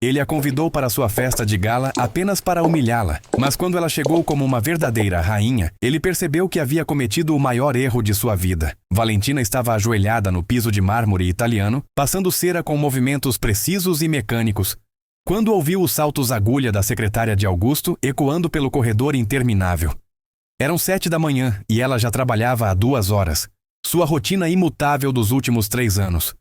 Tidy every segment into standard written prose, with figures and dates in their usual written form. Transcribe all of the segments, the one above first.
Ele a convidou para sua festa de gala apenas para humilhá-la, mas quando ela chegou como uma verdadeira rainha, ele percebeu que havia cometido o maior erro de sua vida. Valentina estava ajoelhada no piso de mármore italiano, passando cera com movimentos precisos e mecânicos, quando ouviu os saltos agulha da secretária de Augusto ecoando pelo corredor interminável. Eram 7 da manhã e ela já trabalhava há 2 horas, sua rotina imutável dos últimos 3 anos.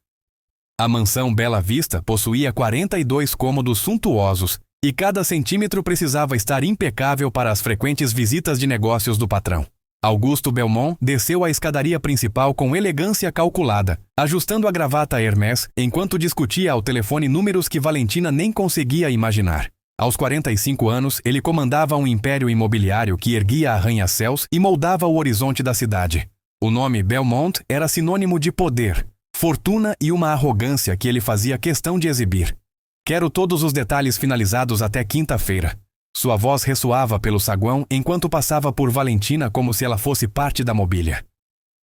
A mansão Bela Vista possuía 42 cômodos suntuosos e cada centímetro precisava estar impecável para as frequentes visitas de negócios do patrão. Augusto Belmont desceu a escadaria principal com elegância calculada, ajustando a gravata Hermès enquanto discutia ao telefone números que Valentina nem conseguia imaginar. Aos 45 anos, ele comandava um império imobiliário que erguia arranha-céus e moldava o horizonte da cidade. O nome Belmont era sinônimo de poder, fortuna e uma arrogância que ele fazia questão de exibir. Quero todos os detalhes finalizados até quinta-feira. Sua voz ressoava pelo saguão enquanto passava por Valentina como se ela fosse parte da mobília.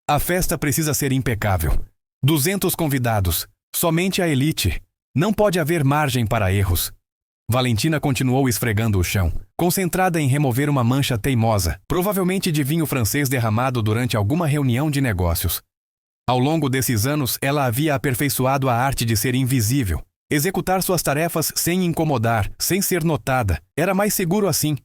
A festa precisa ser impecável. 200 convidados. Somente a elite. Não pode haver margem para erros. Valentina continuou esfregando o chão, concentrada em remover uma mancha teimosa, provavelmente de vinho francês derramado durante alguma reunião de negócios. Ao longo desses anos, ela havia aperfeiçoado a arte de ser invisível. Executar suas tarefas sem incomodar, sem ser notada. Era mais seguro assim.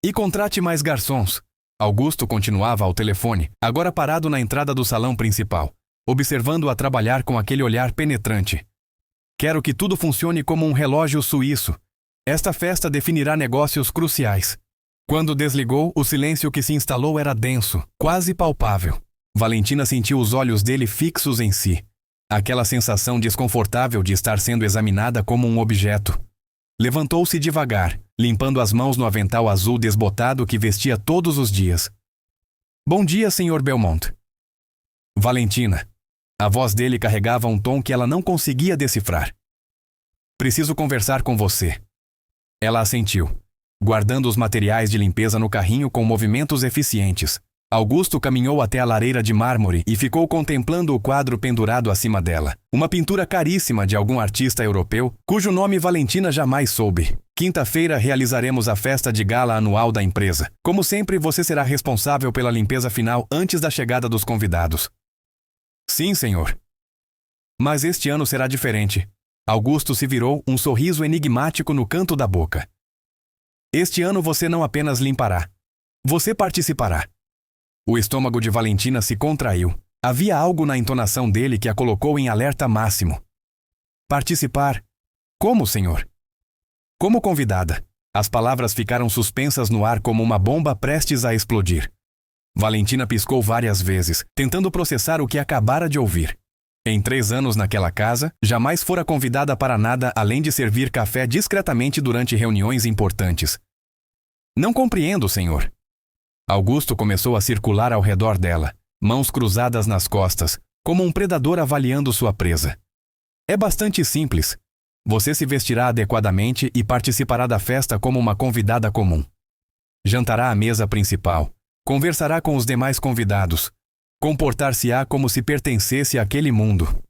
E contrate mais garçons. Augusto continuava ao telefone, agora parado na entrada do salão principal, observando-a trabalhar com aquele olhar penetrante. Quero que tudo funcione como um relógio suíço. Esta festa definirá negócios cruciais. Quando desligou, o silêncio que se instalou era denso, quase palpável. Valentina sentiu os olhos dele fixos em si. Aquela sensação desconfortável de estar sendo examinada como um objeto. Levantou-se devagar, limpando as mãos no avental azul desbotado que vestia todos os dias. Bom dia, Sr. Belmont. Valentina. A voz dele carregava um tom que ela não conseguia decifrar. Preciso conversar com você. Ela assentiu, guardando os materiais de limpeza no carrinho com movimentos eficientes. Augusto caminhou até a lareira de mármore e ficou contemplando o quadro pendurado acima dela. Uma pintura caríssima de algum artista europeu, cujo nome Valentina jamais soube. Quinta-feira realizaremos a festa de gala anual da empresa. Como sempre, você será responsável pela limpeza final antes da chegada dos convidados. Sim, senhor. Mas este ano será diferente. Augusto se virou, um sorriso enigmático no canto da boca. Este ano você não apenas limpará. Você participará. O estômago de Valentina se contraiu. Havia algo na entonação dele que a colocou em alerta máximo. Participar? Como, senhor? Como convidada. As palavras ficaram suspensas no ar como uma bomba prestes a explodir. Valentina piscou várias vezes, tentando processar o que acabara de ouvir. Em 3 anos naquela casa, jamais fora convidada para nada além de servir café discretamente durante reuniões importantes. Não compreendo, senhor. Augusto começou a circular ao redor dela, mãos cruzadas nas costas, como um predador avaliando sua presa. É bastante simples. Você se vestirá adequadamente e participará da festa como uma convidada comum. Jantará à mesa principal. Conversará com os demais convidados. Comportar-se-á como se pertencesse àquele mundo.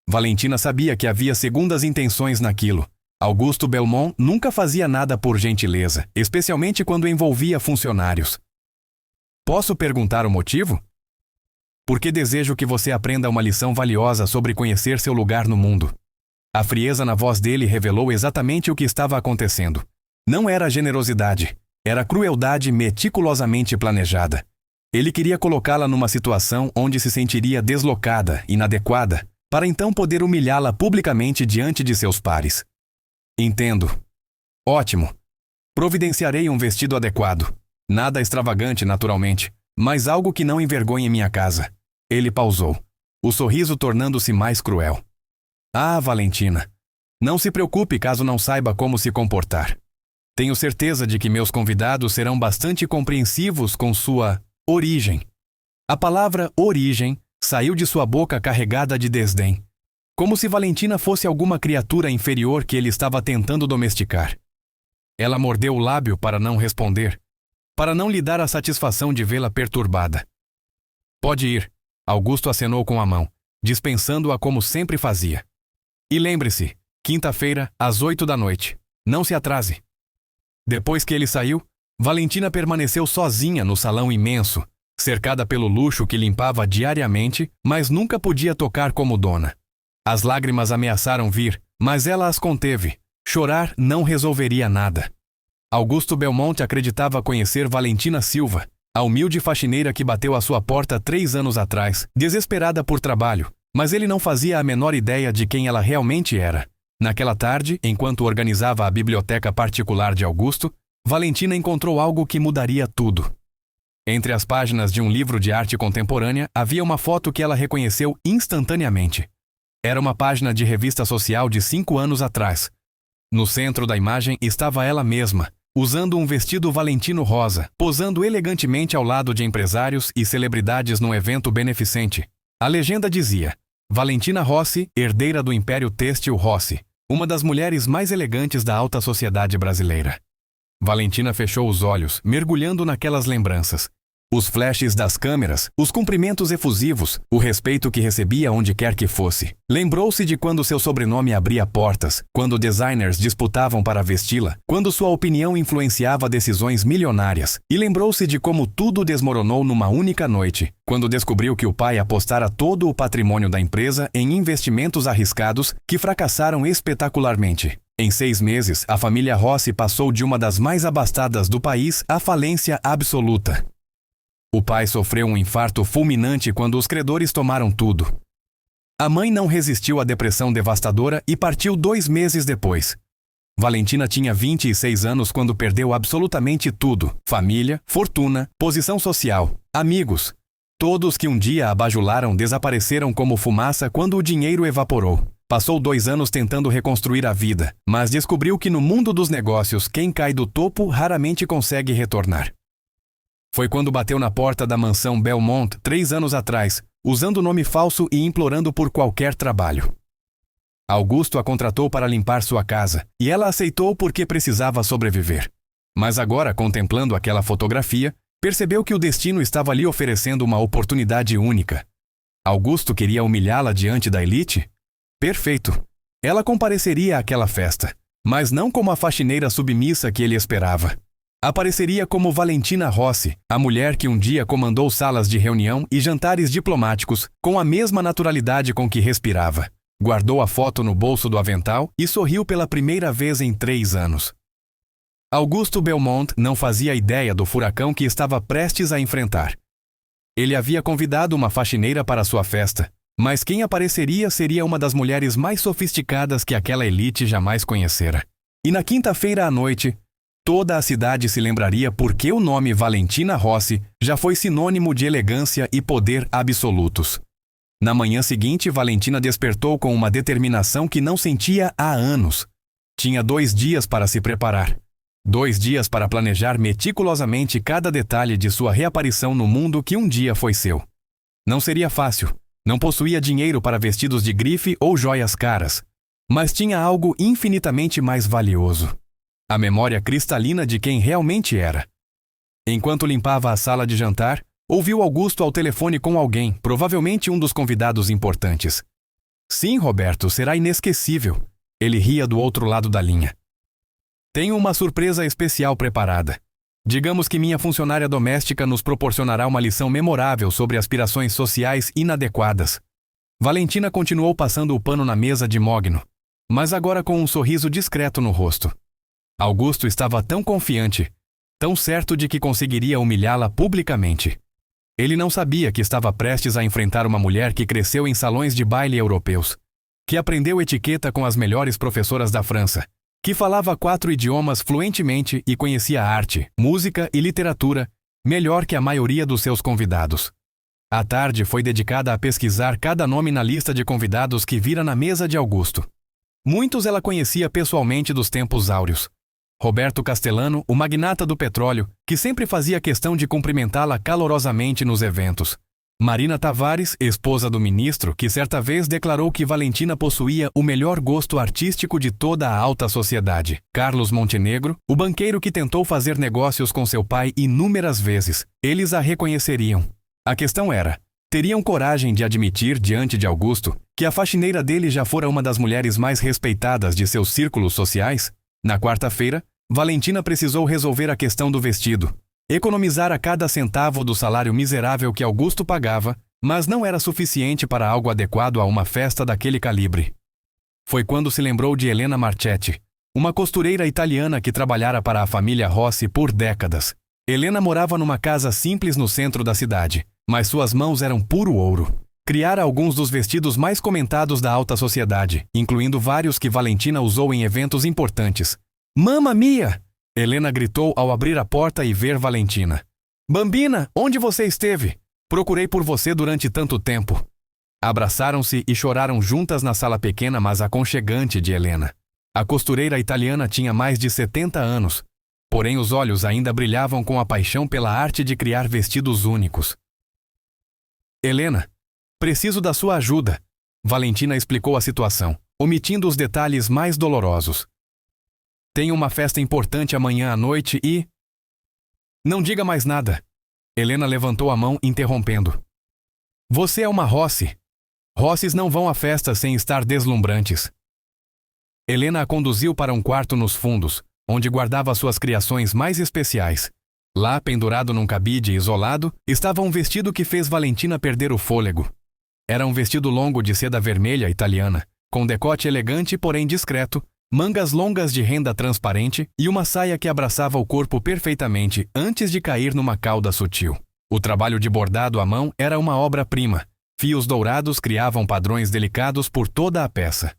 Valentina sabia que havia segundas intenções naquilo. Augusto Belmont nunca fazia nada por gentileza, especialmente quando envolvia funcionários. Posso perguntar o motivo? Porque desejo que você aprenda uma lição valiosa sobre conhecer seu lugar no mundo. A frieza na voz dele revelou exatamente o que estava acontecendo. Não era generosidade, era crueldade meticulosamente planejada. Ele queria colocá-la numa situação onde se sentiria deslocada, inadequada, para então poder humilhá-la publicamente diante de seus pares. Entendo. Ótimo. Providenciarei um vestido adequado. Nada extravagante, naturalmente, mas algo que não envergonhe minha casa. Ele pausou, o sorriso tornando-se mais cruel. Ah, Valentina. Não se preocupe caso não saiba como se comportar. Tenho certeza de que meus convidados serão bastante compreensivos com sua origem. A palavra origem saiu de sua boca carregada de desdém, como se Valentina fosse alguma criatura inferior que ele estava tentando domesticar. Ela mordeu o lábio para não responder, para não lhe dar a satisfação de vê-la perturbada. Pode ir, Augusto acenou com a mão, dispensando-a como sempre fazia. E lembre-se, Quinta-feira, às 8 da noite. Não se atrase. Depois que ele saiu, Valentina permaneceu sozinha no salão imenso, cercada pelo luxo que limpava diariamente, mas nunca podia tocar como dona. As lágrimas ameaçaram vir, mas ela as conteve. Chorar não resolveria nada. Augusto Belmonte acreditava conhecer Valentina Silva, a humilde faxineira que bateu à sua porta 3 anos atrás, desesperada por trabalho, mas ele não fazia a menor ideia de quem ela realmente era. Naquela tarde, enquanto organizava a biblioteca particular de Augusto, Valentina encontrou algo que mudaria tudo. Entre as páginas de um livro de arte contemporânea havia uma foto que ela reconheceu instantaneamente. Era uma página de revista social de 5 anos atrás. No centro da imagem estava ela mesma, usando um vestido valentino rosa, posando elegantemente ao lado de empresários e celebridades num evento beneficente. A legenda dizia: Valentina Rossi, herdeira do Império Têxtil Rossi, uma das mulheres mais elegantes da alta sociedade brasileira. Valentina fechou os olhos, mergulhando naquelas lembranças. Os flashes das câmeras, os cumprimentos efusivos, o respeito que recebia onde quer que fosse. Lembrou-se de quando seu sobrenome abria portas, quando designers disputavam para vesti-la, quando sua opinião influenciava decisões milionárias. E lembrou-se de como tudo desmoronou numa única noite, quando descobriu que o pai apostara todo o patrimônio da empresa em investimentos arriscados que fracassaram espetacularmente. Em 6 meses, a família Rossi passou de uma das mais abastadas do país à falência absoluta. O pai sofreu um infarto fulminante quando os credores tomaram tudo. A mãe não resistiu à depressão devastadora e partiu 2 meses depois. Valentina tinha 26 anos quando perdeu absolutamente tudo: família, fortuna, posição social, amigos. Todos que um dia a bajularam desapareceram como fumaça quando o dinheiro evaporou. Passou 2 anos tentando reconstruir a vida, mas descobriu que no mundo dos negócios quem cai do topo raramente consegue retornar. Foi quando bateu na porta da mansão Belmont 3 anos atrás, usando nome falso e implorando por qualquer trabalho. Augusto a contratou para limpar sua casa, e ela aceitou porque precisava sobreviver. Mas agora, contemplando aquela fotografia, percebeu que o destino estava lhe oferecendo uma oportunidade única. Augusto queria humilhá-la diante da elite? Perfeito. Ela compareceria àquela festa, mas não como a faxineira submissa que ele esperava. Apareceria como Valentina Rossi, a mulher que um dia comandou salas de reunião e jantares diplomáticos com a mesma naturalidade com que respirava. Guardou a foto no bolso do avental e sorriu pela primeira vez em 3 anos. Augusto Belmonte não fazia ideia do furacão que estava prestes a enfrentar. Ele havia convidado uma faxineira para sua festa, mas quem apareceria seria uma das mulheres mais sofisticadas que aquela elite jamais conhecera. E na quinta-feira à noite, toda a cidade se lembraria porque o nome Valentina Rossi já foi sinônimo de elegância e poder absolutos. Na manhã seguinte, Valentina despertou com uma determinação que não sentia há anos. Tinha 2 dias para se preparar. 2 dias para planejar meticulosamente cada detalhe de sua reaparição no mundo que um dia foi seu. Não seria fácil. Não possuía dinheiro para vestidos de grife ou joias caras. Mas tinha algo infinitamente mais valioso: a memória cristalina de quem realmente era. Enquanto limpava a sala de jantar, ouviu Augusto ao telefone com alguém, provavelmente um dos convidados importantes. Sim, Roberto, será inesquecível. Ele ria do outro lado da linha. Tenho uma surpresa especial preparada. Digamos que minha funcionária doméstica nos proporcionará uma lição memorável sobre aspirações sociais inadequadas. Valentina continuou passando o pano na mesa de mogno, mas agora com um sorriso discreto no rosto. Augusto estava tão confiante, tão certo de que conseguiria humilhá-la publicamente. Ele não sabia que estava prestes a enfrentar uma mulher que cresceu em salões de baile europeus, que aprendeu etiqueta com as melhores professoras da França, que falava 4 idiomas fluentemente e conhecia arte, música e literatura melhor que a maioria dos seus convidados. A tarde foi dedicada a pesquisar cada nome na lista de convidados que vira na mesa de Augusto. Muitos ela conhecia pessoalmente dos tempos áureos. Roberto Castellano, o magnata do petróleo, que sempre fazia questão de cumprimentá-la calorosamente nos eventos. Marina Tavares, esposa do ministro, que certa vez declarou que Valentina possuía o melhor gosto artístico de toda a alta sociedade. Carlos Montenegro, o banqueiro que tentou fazer negócios com seu pai inúmeras vezes. Eles a reconheceriam. A questão era: teriam coragem de admitir diante de Augusto que a faxineira dele já fora uma das mulheres mais respeitadas de seus círculos sociais? Na quarta-feira, Valentina precisou resolver a questão do vestido. Economizara cada centavo do salário miserável que Augusto pagava, mas não era suficiente para algo adequado a uma festa daquele calibre. Foi quando se lembrou de Helena Marchetti, uma costureira italiana que trabalhara para a família Rossi por décadas. Helena morava numa casa simples no centro da cidade, mas suas mãos eram puro ouro. Criara alguns dos vestidos mais comentados da alta sociedade, incluindo vários que Valentina usou em eventos importantes. "Mamma mia!" Helena gritou ao abrir a porta e ver Valentina. "Bambina, onde você esteve? Procurei por você durante tanto tempo." Abraçaram-se e choraram juntas na sala pequena mas aconchegante de Helena. A costureira italiana tinha mais de 70 anos, porém os olhos ainda brilhavam com a paixão pela arte de criar vestidos únicos. "Helena, preciso da sua ajuda." Valentina explicou a situação, omitindo os detalhes mais dolorosos. "Tenho uma festa importante amanhã à noite e..." "Não diga mais nada." Helena levantou a mão, interrompendo. "Você é uma Rossi. Rossis não vão à festa sem estar deslumbrantes." Helena a conduziu para um quarto nos fundos, onde guardava suas criações mais especiais. Lá, pendurado num cabide isolado, estava um vestido que fez Valentina perder o fôlego. Era um vestido longo de seda vermelha italiana, com decote elegante porém discreto, mangas longas de renda transparente e uma saia que abraçava o corpo perfeitamente antes de cair numa cauda sutil. O trabalho de bordado à mão era uma obra-prima. Fios dourados criavam padrões delicados por toda a peça.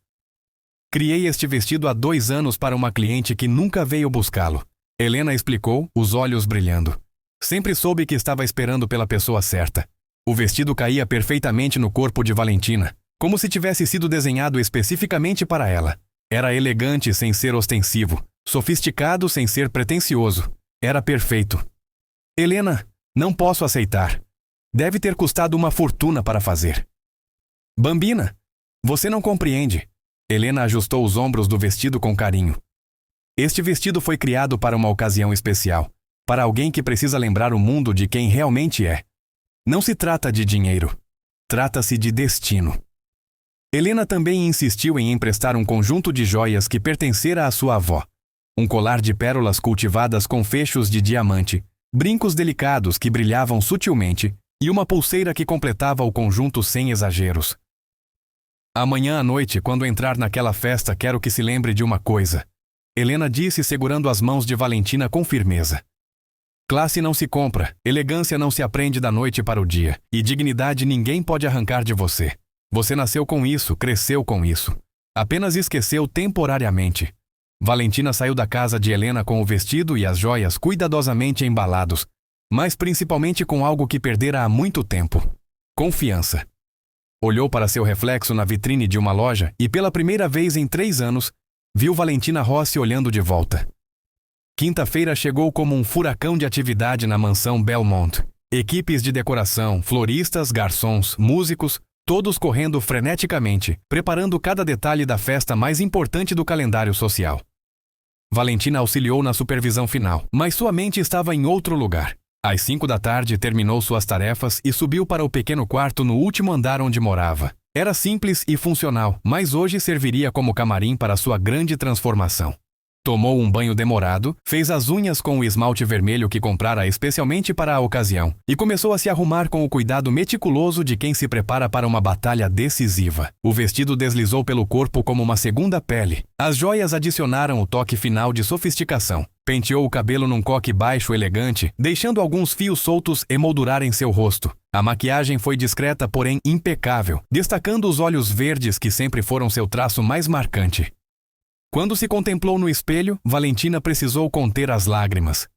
"Criei este vestido há 2 anos para uma cliente que nunca veio buscá-lo." Helena explicou, os olhos brilhando. "Sempre soube que estava esperando pela pessoa certa." O vestido caía perfeitamente no corpo de Valentina, como se tivesse sido desenhado especificamente para ela. Era elegante sem ser ostensivo, sofisticado sem ser pretensioso. Era perfeito. "Helena, não posso aceitar. Deve ter custado uma fortuna para fazer." "Bambina, você não compreende." Helena ajustou os ombros do vestido com carinho. "Este vestido foi criado para uma ocasião especial, para alguém que precisa lembrar o mundo de quem realmente é. Não se trata de dinheiro. Trata-se de destino." Helena também insistiu em emprestar um conjunto de joias que pertencera à sua avó. Um colar de pérolas cultivadas com fechos de diamante, brincos delicados que brilhavam sutilmente e uma pulseira que completava o conjunto sem exageros. "Amanhã à noite, quando entrar naquela festa, quero que se lembre de uma coisa." Helena disse segurando as mãos de Valentina com firmeza. "Classe não se compra, elegância não se aprende da noite para o dia, e dignidade ninguém pode arrancar de você. Você nasceu com isso, cresceu com isso. Apenas esqueceu temporariamente." Valentina saiu da casa de Helena com o vestido e as joias cuidadosamente embalados, mas principalmente com algo que perdera há muito tempo: confiança. Olhou para seu reflexo na vitrine de uma loja e, pela primeira vez em 3 anos, viu Valentina Rossi olhando de volta. Quinta-feira chegou como um furacão de atividade na mansão Belmont. Equipes de decoração, floristas, garçons, músicos, todos correndo freneticamente, preparando cada detalhe da festa mais importante do calendário social. Valentina auxiliou na supervisão final, mas sua mente estava em outro lugar. Às 5 da tarde terminou suas tarefas e subiu para o pequeno quarto no último andar onde morava. Era simples e funcional, mas hoje serviria como camarim para sua grande transformação. Tomou um banho demorado, fez as unhas com o esmalte vermelho que comprara especialmente para a ocasião e começou a se arrumar com o cuidado meticuloso de quem se prepara para uma batalha decisiva. O vestido deslizou pelo corpo como uma segunda pele. As joias adicionaram o toque final de sofisticação. Penteou o cabelo num coque baixo elegante, deixando alguns fios soltos emoldurarem seu rosto. A maquiagem foi discreta, porém impecável, destacando os olhos verdes que sempre foram seu traço mais marcante. Quando se contemplou no espelho, Valentina precisou conter as lágrimas.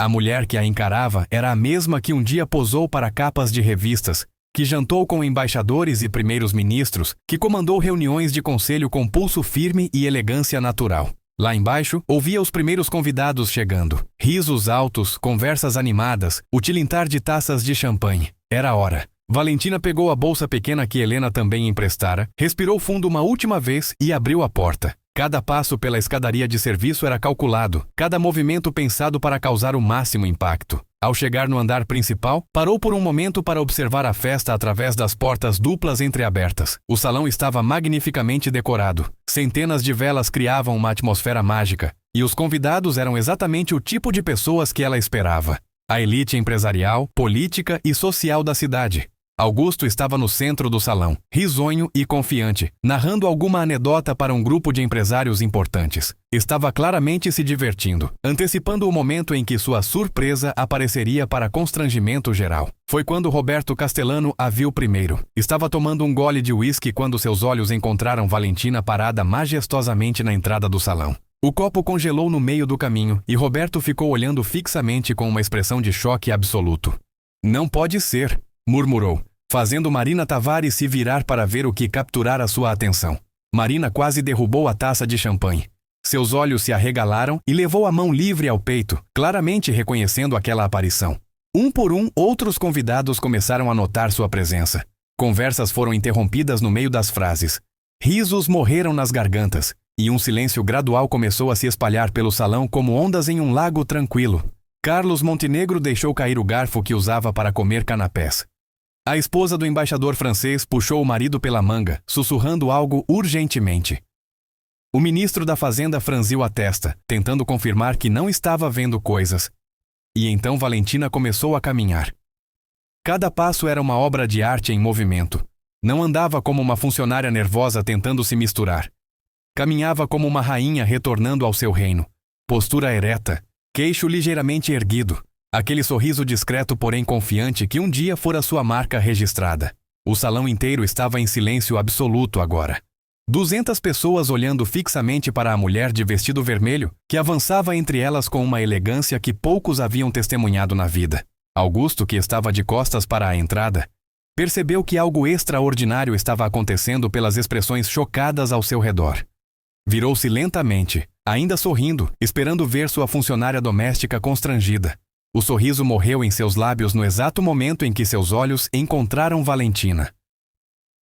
A mulher que a encarava era a mesma que um dia posou para capas de revistas, que jantou com embaixadores e primeiros ministros, que comandou reuniões de conselho com pulso firme e elegância natural. Lá embaixo, ouvia os primeiros convidados chegando. Risos altos, conversas animadas, o tilintar de taças de champanhe. Era a hora. Valentina pegou a bolsa pequena que Helena também emprestara, respirou fundo uma última vez e abriu a porta. Cada passo pela escadaria de serviço era calculado, cada movimento pensado para causar o máximo impacto. Ao chegar no andar principal, parou por um momento para observar a festa através das portas duplas entreabertas. O salão estava magnificamente decorado. Centenas de velas criavam uma atmosfera mágica, e os convidados eram exatamente o tipo de pessoas que ela esperava. A elite empresarial, política e social da cidade. Augusto estava no centro do salão, risonho e confiante, narrando alguma anedota para um grupo de empresários importantes. Estava claramente se divertindo, antecipando o momento em que sua surpresa apareceria para constrangimento geral. Foi quando Roberto Castellano a viu primeiro. Estava tomando um gole de uísque quando seus olhos encontraram Valentina parada majestosamente na entrada do salão. O copo congelou no meio do caminho e Roberto ficou olhando fixamente com uma expressão de choque absoluto. "Não pode ser", murmurou, fazendo Marina Tavares se virar para ver o que capturara sua atenção. Marina quase derrubou a taça de champanhe. Seus olhos se arregalaram e levou a mão livre ao peito, claramente reconhecendo aquela aparição. Um por um, outros convidados começaram a notar sua presença. Conversas foram interrompidas no meio das frases. Risos morreram nas gargantas, e um silêncio gradual começou a se espalhar pelo salão como ondas em um lago tranquilo. Carlos Montenegro deixou cair o garfo que usava para comer canapés. A esposa do embaixador francês puxou o marido pela manga, sussurrando algo urgentemente. O ministro da Fazenda franziu a testa, tentando confirmar que não estava vendo coisas. E então Valentina começou a caminhar. Cada passo era uma obra de arte em movimento. Não andava como uma funcionária nervosa tentando se misturar. Caminhava como uma rainha retornando ao seu reino. Postura ereta, queixo ligeiramente erguido. Aquele sorriso discreto porém confiante que um dia fora sua marca registrada. O salão inteiro estava em silêncio absoluto agora. 200 pessoas olhando fixamente para a mulher de vestido vermelho, que avançava entre elas com uma elegância que poucos haviam testemunhado na vida. Augusto, que estava de costas para a entrada, percebeu que algo extraordinário estava acontecendo pelas expressões chocadas ao seu redor. Virou-se lentamente, ainda sorrindo, esperando ver sua funcionária doméstica constrangida. O sorriso morreu em seus lábios no exato momento em que seus olhos encontraram Valentina.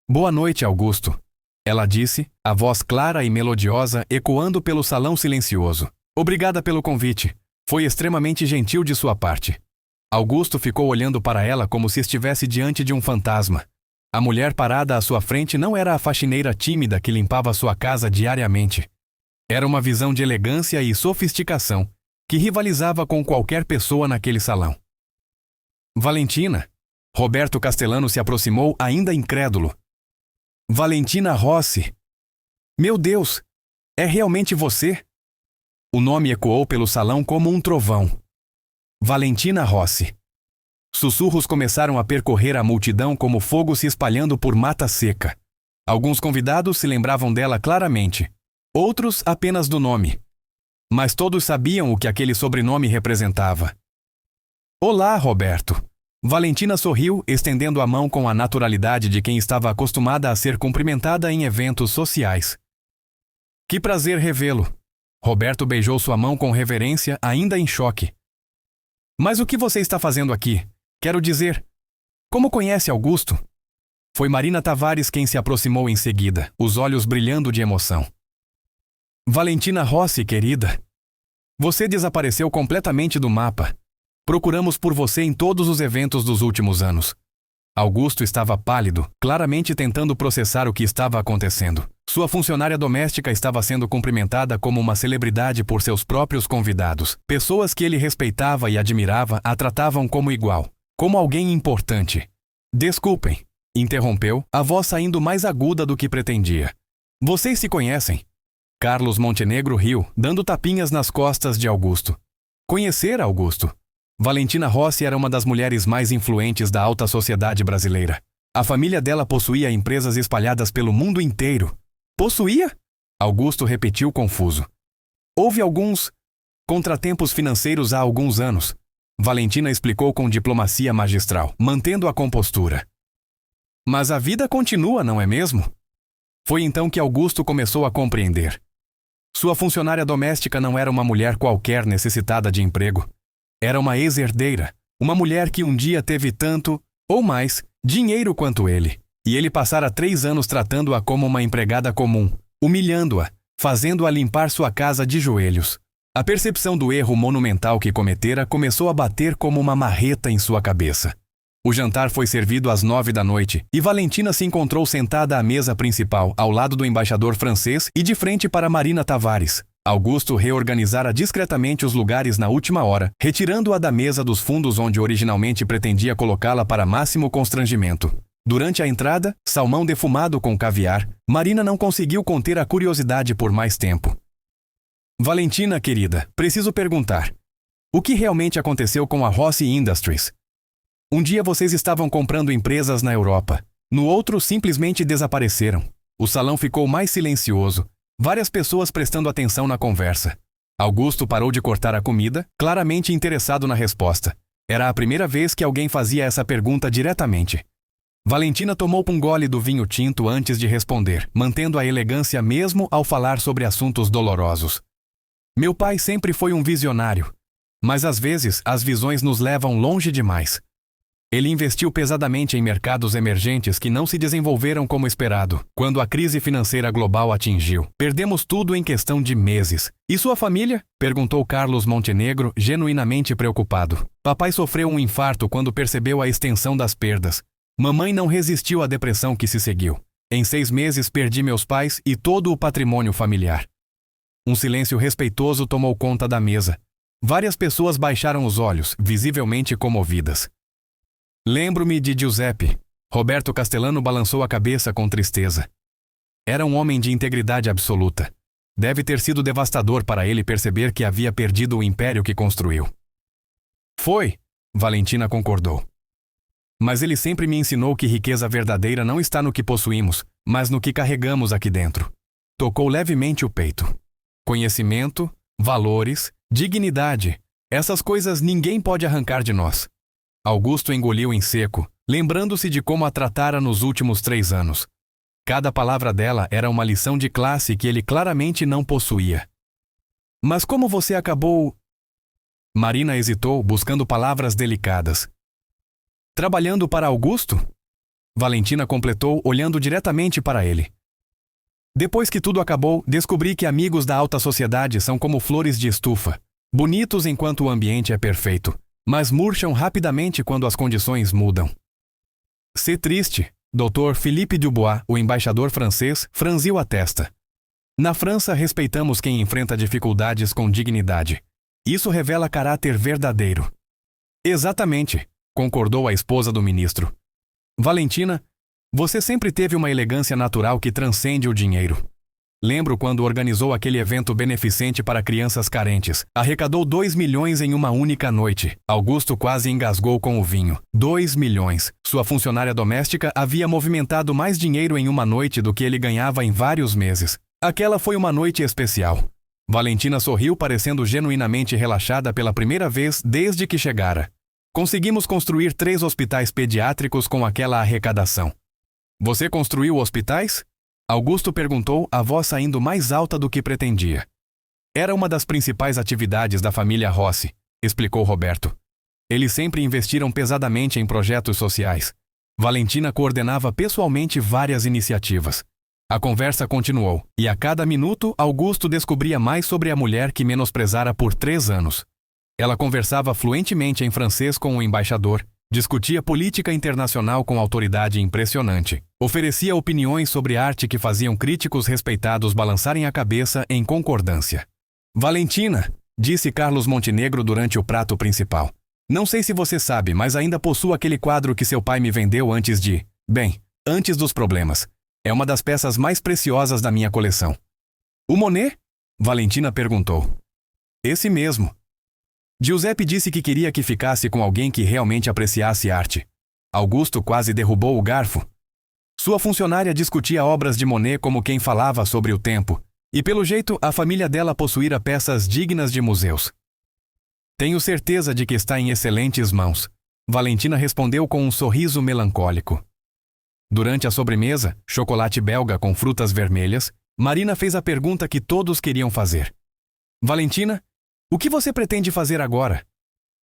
"Boa noite, Augusto", ela disse, a voz clara e melodiosa ecoando pelo salão silencioso. "Obrigada pelo convite. Foi extremamente gentil de sua parte." Augusto ficou olhando para ela como se estivesse diante de um fantasma. A mulher parada à sua frente não era a faxineira tímida que limpava sua casa diariamente. Era uma visão de elegância e sofisticação que rivalizava com qualquer pessoa naquele salão. "Valentina?" Roberto Castellano se aproximou ainda incrédulo. "Valentina Rossi. Meu Deus, é realmente você?" O nome ecoou pelo salão como um trovão. Valentina Rossi. Sussurros começaram a percorrer a multidão como fogo se espalhando por mata seca. Alguns convidados se lembravam dela claramente, outros apenas do nome. Mas todos sabiam o que aquele sobrenome representava. "Olá, Roberto." Valentina sorriu, estendendo a mão com a naturalidade de quem estava acostumada a ser cumprimentada em eventos sociais. "Que prazer revê-lo." Roberto beijou sua mão com reverência, ainda em choque. "Mas o que você está fazendo aqui? Quero dizer, como conhece Augusto?" Foi Marina Tavares quem se aproximou em seguida, os olhos brilhando de emoção. "Valentina Rossi, querida. Você desapareceu completamente do mapa. Procuramos por você em todos os eventos dos últimos anos." Augusto estava pálido, claramente tentando processar o que estava acontecendo. Sua funcionária doméstica estava sendo cumprimentada como uma celebridade por seus próprios convidados. Pessoas que ele respeitava e admirava a tratavam como igual, como alguém importante. "Desculpem", interrompeu, a voz saindo mais aguda do que pretendia. "Vocês se conhecem?" Carlos Montenegro riu, dando tapinhas nas costas de Augusto. Conhecer Augusto? Valentina Rossi era uma das mulheres mais influentes da alta sociedade brasileira. A família dela possuía empresas espalhadas pelo mundo inteiro. "Possuía?" Augusto repetiu confuso. "Houve alguns contratempos financeiros há alguns anos." Valentina explicou com diplomacia magistral, mantendo a compostura. "Mas a vida continua, não é mesmo?" Foi então que Augusto começou a compreender. Sua funcionária doméstica não era uma mulher qualquer necessitada de emprego. Era uma ex-herdeira, uma mulher que um dia teve tanto, ou mais, dinheiro quanto ele. E ele passara 3 anos tratando-a como uma empregada comum, humilhando-a, fazendo-a limpar sua casa de joelhos. A percepção do erro monumental que cometera começou a bater como uma marreta em sua cabeça. O jantar foi servido às 9 da noite e Valentina se encontrou sentada à mesa principal, ao lado do embaixador francês e de frente para Marina Tavares. Augusto reorganizara discretamente os lugares na última hora, retirando-a da mesa dos fundos onde originalmente pretendia colocá-la para máximo constrangimento. Durante a entrada, salmão defumado com caviar, Marina não conseguiu conter a curiosidade por mais tempo. Valentina, querida, preciso perguntar. O que realmente aconteceu com a Rossi Industries? Um dia vocês estavam comprando empresas na Europa. No outro, simplesmente desapareceram. O salão ficou mais silencioso, várias pessoas prestando atenção na conversa. Augusto parou de cortar a comida, claramente interessado na resposta. Era a primeira vez que alguém fazia essa pergunta diretamente. Valentina tomou um gole do vinho tinto antes de responder, mantendo a elegância mesmo ao falar sobre assuntos dolorosos. Meu pai sempre foi um visionário, mas às vezes as visões nos levam longe demais. Ele investiu pesadamente em mercados emergentes que não se desenvolveram como esperado. Quando a crise financeira global atingiu, perdemos tudo em questão de meses. E sua família? Perguntou Carlos Montenegro, genuinamente preocupado. Papai sofreu um infarto quando percebeu a extensão das perdas. Mamãe não resistiu à depressão que se seguiu. Em 6 meses perdi meus pais e todo o patrimônio familiar. Um silêncio respeitoso tomou conta da mesa. Várias pessoas baixaram os olhos, visivelmente comovidas. Lembro-me de Giuseppe. Roberto Castellano balançou a cabeça com tristeza. Era um homem de integridade absoluta. Deve ter sido devastador para ele perceber que havia perdido o império que construiu. Foi, Valentina concordou. Mas ele sempre me ensinou que riqueza verdadeira não está no que possuímos, mas no que carregamos aqui dentro. Tocou levemente o peito. Conhecimento, valores, dignidade. Essas coisas ninguém pode arrancar de nós. Augusto engoliu em seco, lembrando-se de como a tratara nos últimos 3 anos. Cada palavra dela era uma lição de classe que ele claramente não possuía. Mas como você acabou... Marina hesitou, buscando palavras delicadas. Trabalhando para Augusto? Valentina completou, olhando diretamente para ele. Depois que tudo acabou, descobri que amigos da alta sociedade são como flores de estufa, bonitos enquanto o ambiente é perfeito, mas murcham rapidamente quando as condições mudam. Se triste, Dr. Philippe Dubois, o embaixador francês, franziu a testa. Na França, respeitamos quem enfrenta dificuldades com dignidade. Isso revela caráter verdadeiro. Exatamente, concordou a esposa do ministro. Valentina, você sempre teve uma elegância natural que transcende o dinheiro. Lembro quando organizou aquele evento beneficente para crianças carentes. Arrecadou 2 milhões em uma única noite. Augusto quase engasgou com o vinho. 2 milhões. Sua funcionária doméstica havia movimentado mais dinheiro em uma noite do que ele ganhava em vários meses. Aquela foi uma noite especial. Valentina sorriu, parecendo genuinamente relaxada pela primeira vez desde que chegara. Conseguimos construir 3 hospitais pediátricos com aquela arrecadação. Você construiu hospitais? Augusto perguntou, a voz saindo mais alta do que pretendia. Era uma das principais atividades da família Rossi, explicou Roberto. Eles sempre investiram pesadamente em projetos sociais. Valentina coordenava pessoalmente várias iniciativas. A conversa continuou, e a cada minuto Augusto descobria mais sobre a mulher que menosprezara por 3 anos. Ela conversava fluentemente em francês com o embaixador, discutia política internacional com autoridade impressionante. Oferecia opiniões sobre arte que faziam críticos respeitados balançarem a cabeça em concordância. Valentina, disse Carlos Montenegro durante o prato principal. Não sei se você sabe, mas ainda possuo aquele quadro que seu pai me vendeu antes dos problemas. É uma das peças mais preciosas da minha coleção. O Monet? Valentina perguntou. Esse mesmo. Giuseppe disse que queria que ficasse com alguém que realmente apreciasse arte. Augusto quase derrubou o garfo. Sua funcionária discutia obras de Monet como quem falava sobre o tempo, e pelo jeito a família dela possuíra peças dignas de museus. Tenho certeza de que está em excelentes mãos, Valentina respondeu com um sorriso melancólico. Durante a sobremesa, chocolate belga com frutas vermelhas, Marina fez a pergunta que todos queriam fazer. Valentina, o que você pretende fazer agora?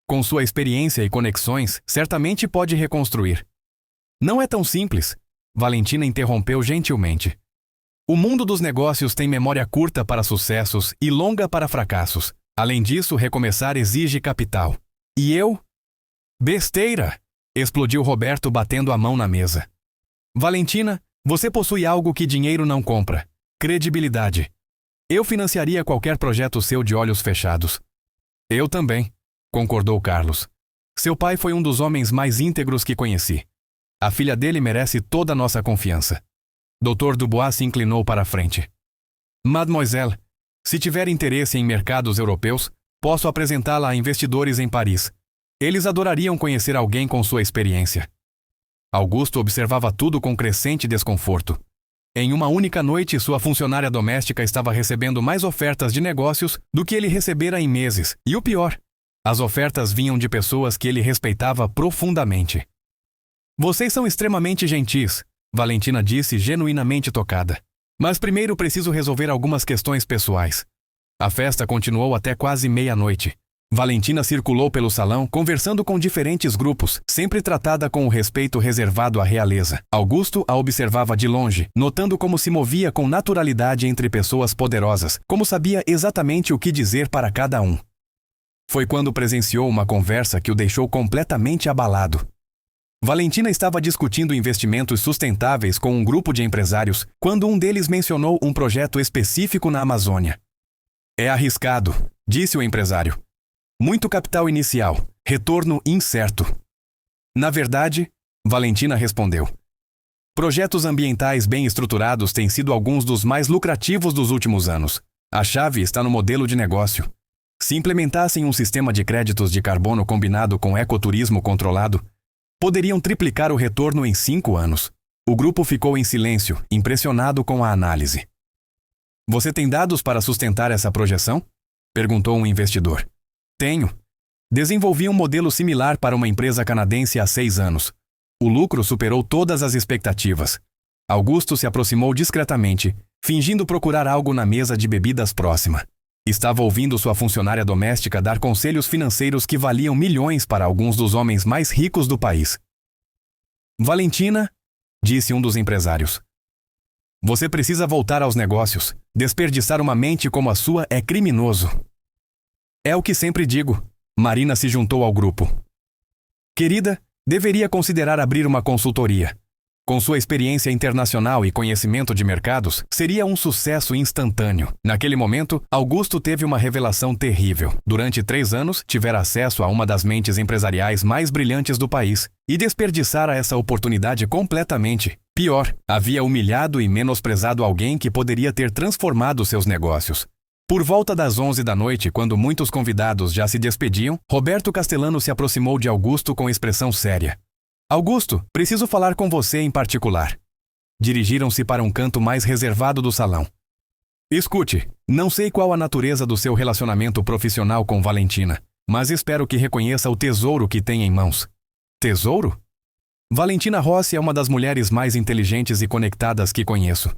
Com sua experiência e conexões, certamente pode reconstruir. Não é tão simples, Valentina interrompeu gentilmente. O mundo dos negócios tem memória curta para sucessos e longa para fracassos. Além disso, recomeçar exige capital. E eu? Besteira! Explodiu Roberto batendo a mão na mesa. Valentina, você possui algo que dinheiro não compra: credibilidade. Eu financiaria qualquer projeto seu de olhos fechados. Eu também, concordou Carlos. Seu pai foi um dos homens mais íntegros que conheci. A filha dele merece toda a nossa confiança. Dr. Dubois se inclinou para a frente. Mademoiselle, se tiver interesse em mercados europeus, posso apresentá-la a investidores em Paris. Eles adorariam conhecer alguém com sua experiência. Augusto observava tudo com crescente desconforto. Em uma única noite, sua funcionária doméstica estava recebendo mais ofertas de negócios do que ele recebera em meses. E o pior, as ofertas vinham de pessoas que ele respeitava profundamente. Vocês são extremamente gentis, Valentina disse, genuinamente tocada. Mas primeiro preciso resolver algumas questões pessoais. A festa continuou até quase meia-noite. Valentina circulou pelo salão, conversando com diferentes grupos, sempre tratada com o respeito reservado à realeza. Augusto a observava de longe, notando como se movia com naturalidade entre pessoas poderosas, como sabia exatamente o que dizer para cada um. Foi quando presenciou uma conversa que o deixou completamente abalado. Valentina estava discutindo investimentos sustentáveis com um grupo de empresários, quando um deles mencionou um projeto específico na Amazônia. É arriscado, disse o empresário. Muito capital inicial, retorno incerto. Na verdade, Valentina respondeu. Projetos ambientais bem estruturados têm sido alguns dos mais lucrativos dos últimos anos. A chave está no modelo de negócio. Se implementassem um sistema de créditos de carbono combinado com ecoturismo controlado, poderiam triplicar o retorno em 5 anos. O grupo ficou em silêncio, impressionado com a análise. Você tem dados para sustentar essa projeção? Perguntou um investidor. Tenho. Desenvolvi um modelo similar para uma empresa canadense há 6 anos. O lucro superou todas as expectativas. Augusto se aproximou discretamente, fingindo procurar algo na mesa de bebidas próxima. Estava ouvindo sua funcionária doméstica dar conselhos financeiros que valiam milhões para alguns dos homens mais ricos do país. Valentina, disse um dos empresários. Você precisa voltar aos negócios. Desperdiçar uma mente como a sua é criminoso. É o que sempre digo. Marina se juntou ao grupo. Querida, deveria considerar abrir uma consultoria. Com sua experiência internacional e conhecimento de mercados, seria um sucesso instantâneo. Naquele momento, Augusto teve uma revelação terrível. Durante 3 anos, tivera acesso a uma das mentes empresariais mais brilhantes do país e desperdiçara essa oportunidade completamente. Pior, havia humilhado e menosprezado alguém que poderia ter transformado seus negócios. Por volta das 11 da noite, quando muitos convidados já se despediam, Roberto Castellano se aproximou de Augusto com expressão séria. Augusto, preciso falar com você em particular. Dirigiram-se para um canto mais reservado do salão. Escute, não sei qual a natureza do seu relacionamento profissional com Valentina, mas espero que reconheça o tesouro que tem em mãos. Tesouro? Valentina Rossi é uma das mulheres mais inteligentes e conectadas que conheço.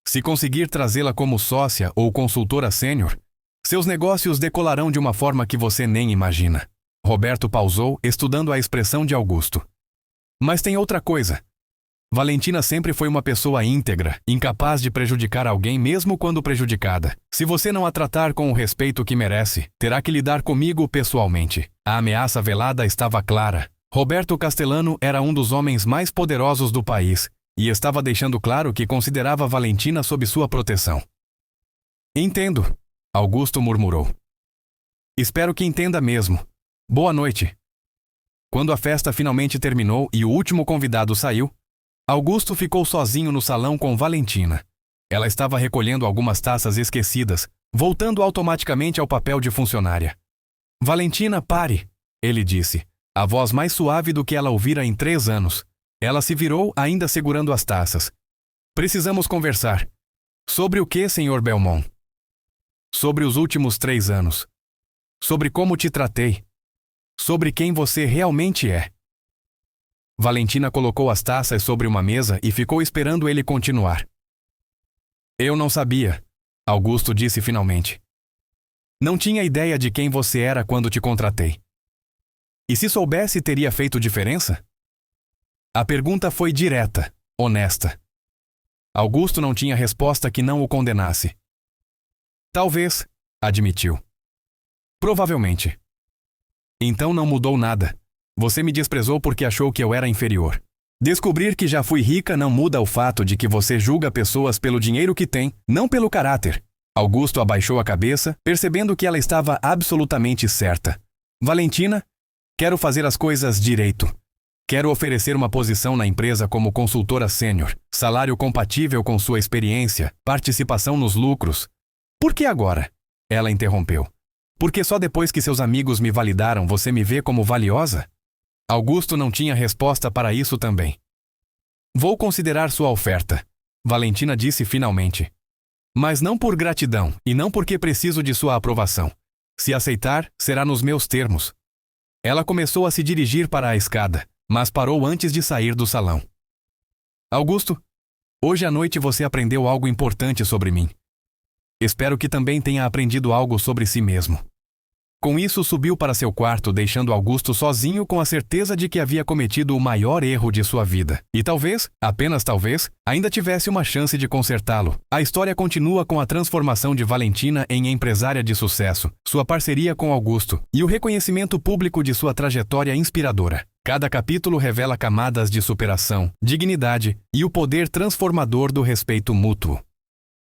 Se conseguir trazê-la como sócia ou consultora sênior, seus negócios decolarão de uma forma que você nem imagina. Roberto pausou, estudando a expressão de Augusto. Mas tem outra coisa. Valentina sempre foi uma pessoa íntegra, incapaz de prejudicar alguém mesmo quando prejudicada. Se você não a tratar com o respeito que merece, terá que lidar comigo pessoalmente. A ameaça velada estava clara. Roberto Castellano era um dos homens mais poderosos do país e estava deixando claro que considerava Valentina sob sua proteção. Entendo, Augusto murmurou. Espero que entenda mesmo. Boa noite. Quando a festa finalmente terminou e o último convidado saiu, Augusto ficou sozinho no salão com Valentina. Ela estava recolhendo algumas taças esquecidas, voltando automaticamente ao papel de funcionária. Valentina, pare, ele disse, a voz mais suave do que ela ouvira em 3 anos. Ela se virou, ainda segurando as taças. Precisamos conversar. Sobre o que, Sr. Belmont? Sobre os últimos 3 anos. Sobre como te tratei. Sobre quem você realmente é. Valentina colocou as taças sobre uma mesa e ficou esperando ele continuar. Eu não sabia, Augusto disse finalmente. Não tinha ideia de quem você era quando te contratei. E se soubesse, teria feito diferença? A pergunta foi direta, honesta. Augusto não tinha resposta que não o condenasse. Talvez, admitiu. Provavelmente. Então não mudou nada. Você me desprezou porque achou que eu era inferior. Descobrir que já fui rica não muda o fato de que você julga pessoas pelo dinheiro que tem, não pelo caráter. Augusto abaixou a cabeça, percebendo que ela estava absolutamente certa. Valentina, quero fazer as coisas direito. Quero oferecer uma posição na empresa como consultora sênior, salário compatível com sua experiência, participação nos lucros. Por que agora? Ela interrompeu. Porque só depois que seus amigos me validaram você me vê como valiosa? Augusto não tinha resposta para isso também. Vou considerar sua oferta, Valentina disse finalmente. Mas não por gratidão e não porque preciso de sua aprovação. Se aceitar, será nos meus termos. Ela começou a se dirigir para a escada, mas parou antes de sair do salão. Augusto, hoje à noite você aprendeu algo importante sobre mim. Espero que também tenha aprendido algo sobre si mesmo. Com isso, subiu para seu quarto, deixando Augusto sozinho com a certeza de que havia cometido o maior erro de sua vida. E talvez, apenas talvez, ainda tivesse uma chance de consertá-lo. A história continua com a transformação de Valentina em empresária de sucesso, sua parceria com Augusto e o reconhecimento público de sua trajetória inspiradora. Cada capítulo revela camadas de superação, dignidade e o poder transformador do respeito mútuo.